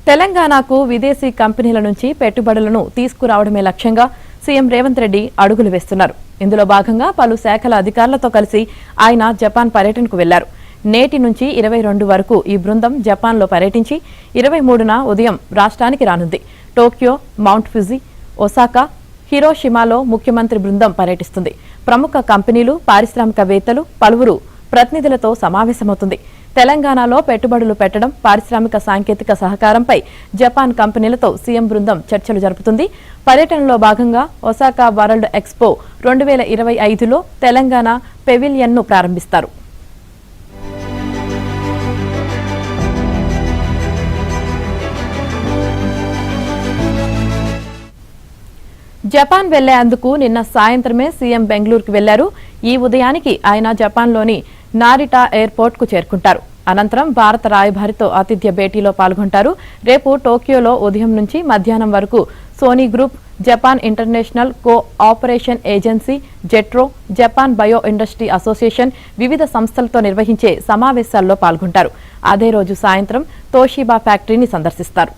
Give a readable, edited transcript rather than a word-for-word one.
తెలంగాణకు విదేశీ కంపెనీల నుంచి పెట్టుబడులను తీసుకురావడమే లక్ష్యంగా సీఎం రేవంత్ రెడ్డి అడుగులు వేస్తున్నారు. ఇందులో భాగంగా పలు శాఖల అధికారులతో కలిసి ఆయన జపాన్ పర్యటనకు వెళ్లారు. నేటి నుంచి 22 వరకు ఈ బృందం జపాన్లో పర్యటించి 23న ఉదయం రాష్ట్రానికి రానుంది. టోక్యో, మౌంట్ ఫుజీ, ఒసాకా, హిరోషిమాలో ముఖ్యమంత్రి బృందం పర్యటిస్తుంది. ప్రముఖ కంపెనీలు, పారిశ్రామికవేత్తలు, పలువురు ప్రతినిధులతో సమావేశమవుతుంది. తెలంగాణలో పెట్టుబడులు పెట్టడం, పారిశ్రామిక సాంకేతిక సహకారంపై జపాన్ కంపెనీలతో సీఎం బృందం చర్చలు జరుపుతుంది. పర్యటనలో భాగంగా ఒసాకా వరల్డ్ ఎక్స్పో 2025లో తెలంగాణ పెవిలియన్ను ప్రారంభిస్తారు. జపాన్ వెళ్లేందుకు నిన్న సాయంత్రమే సీఎం బెంగళూరుకు వెళ్లారు. ఈ ఉదయానికి ఆయన జపాన్లోని నారిటా ఎయిర్పోర్ట్ కు చేరుకుంటారు. అనంతరం భారత రాయబారితో ఆతిథ్య భేటీలో పాల్గొంటారు. రేపు టోక్యోలో ఉదయం నుంచి మధ్యాహ్నం వరకు Sony Group, Japan International Cooperation Agency, JETRO, Japan Bio Industry Association వివిధ సంస్థలతో నిర్వహించే సమావేశాల్లో పాల్గొంటారు. అదే రోజు సాయంత్రం తోషిబా ఫ్యాక్టరీని సందర్శిస్తారు.